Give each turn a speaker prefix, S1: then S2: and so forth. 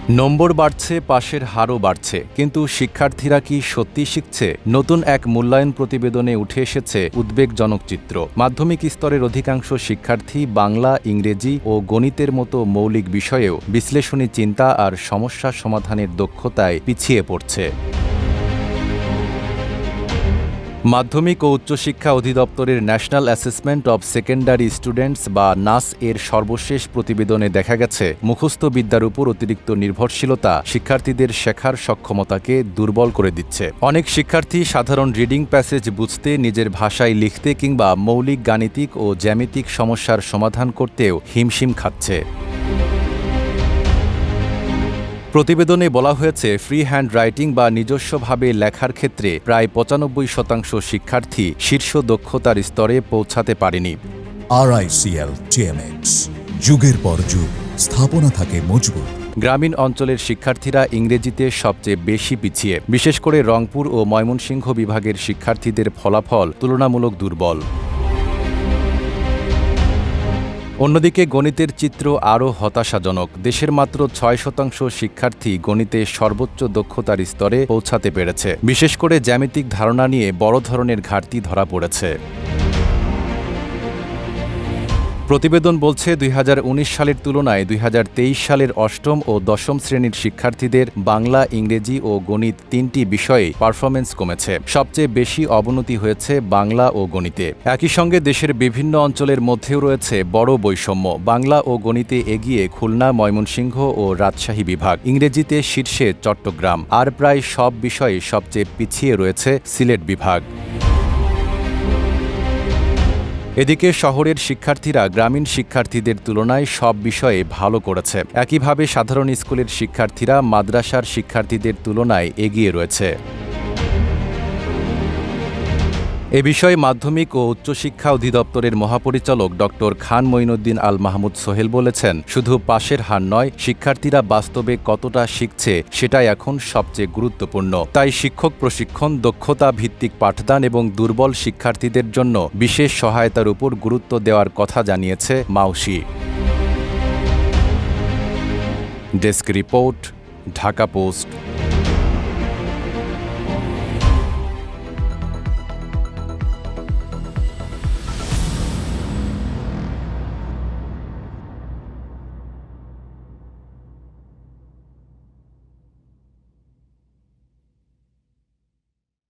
S1: নম্বর বাড়ছে, পাশের হারও বাড়ছে, কিন্তু শিক্ষার্থীরা কি সত্যি শিখছে? নতুন এক মূল্যায়ন প্রতিবেদনে উঠে এসেছে উদ্বেগজনক চিত্র। মাধ্যমিক স্তরের অধিকাংশ শিক্ষার্থী বাংলা, ইংরেজি ও গণিতের মতো মৌলিক বিষয়েও বিশ্লেষণী চিন্তা আর সমস্যা সমাধানের দক্ষতায় পিছিয়ে পড়ছে। মাধ্যমিক ও উচ্চশিক্ষা অধিদপ্তরের national assessment of secondary students বা নাস এর সর্বশেষ প্রতিবেদনে দেখা গেছে, মুখস্থ বিদ্যার উপর অতিরিক্ত নির্ভরশীলতা শিক্ষার্থীদের শেখার সক্ষমতাকে দুর্বল করে দিচ্ছে। অনেক শিক্ষার্থী সাধারণ রিডিং প্যাসেজ বুঝতে, নিজের ভাষায় লিখতে কিংবা মৌলিক গাণিতিক ও জ্যামিতিক সমস্যার সমাধান করতেও হিমশিম খাচ্ছে। প্রতিবেদনে বলা হয়েছে, ফ্রি হ্যান্ড রাইটিং বা নিজস্বভাবে লেখার ক্ষেত্রে প্রায় ৯৫% শিক্ষার্থী শীর্ষ দক্ষতার স্তরে পৌঁছাতে পারেনি।
S2: RICL TMX, যুগের পর যুগ স্থাপনা থাকে মজবুত।
S1: গ্রামীণ অঞ্চলের শিক্ষার্থীরা ইংরেজিতে সবচেয়ে বেশি পিছিয়ে, বিশেষ করে রংপুর ও ময়মনসিংহ বিভাগের শিক্ষার্থীদের ফলাফল তুলনামূলক দুর্বল। অন্যদিকে গণিতের চিত্র আরও হতাশাজনক। দেশের মাত্র ৬% শিক্ষার্থী গণিতে সর্বোচ্চ দক্ষতার স্তরে পৌঁছাতে পেরেছে। বিশেষ করে জ্যামিতিক ধারণা নিয়ে বড় ধরনের ঘাটতি ধরা পড়েছে। প্রতিবেদন বলছে, ২০১৯ সালের তুলনায় ২০২৩ সালের অষ্টম ও দশম শ্রেণীর শিক্ষার্থীদের বাংলা, ইংরেজি ও গণিত ৩টি বিষয়ে পারফরমেন্স কমেছে। সবচেয়ে বেশি অবনতি হয়েছে বাংলা ও গণিতে। একই সঙ্গে দেশের বিভিন্ন অঞ্চলের মধ্যেও রয়েছে বড় বৈষম্য। বাংলা ও গণিতে এগিয়ে খুলনা, ময়মনসিংহ ও রাজশাহী বিভাগ, ইংরেজিতে শীর্ষে চট্টগ্রাম, আর প্রায় সব বিষয়ে সবচেয়ে পিছিয়ে রয়েছে সিলেট বিভাগ। এদিকে শহরের শিক্ষার্থীরা গ্রামীণ শিক্ষার্থীদের তুলনায় সব বিষয়ে ভালো করেছে। একইভাবে সাধারণ স্কুলের শিক্ষার্থীরা মাদ্রাসার শিক্ষার্থীদের তুলনায় এগিয়ে রয়েছে। এ বিষয়ে মাধ্যমিক ও উচ্চশিক্ষা অধিদপ্তরের মহাপরিচালক ড. খান মঈনুদ্দিন আল মাহমুদ সোহেল বলেছেন, শুধু পাশের হার নয়, শিক্ষার্থীরা বাস্তবে কতটা শিখছে সেটাই এখন সবচেয়ে গুরুত্বপূর্ণ। তাই শিক্ষক প্রশিক্ষণ, দক্ষতা ভিত্তিক পাঠদান এবং দুর্বল শিক্ষার্থীদের জন্য বিশেষ সহায়তার উপর গুরুত্ব দেওয়ার কথা জানিয়েছে Maushi. Desk report, Dhaka post.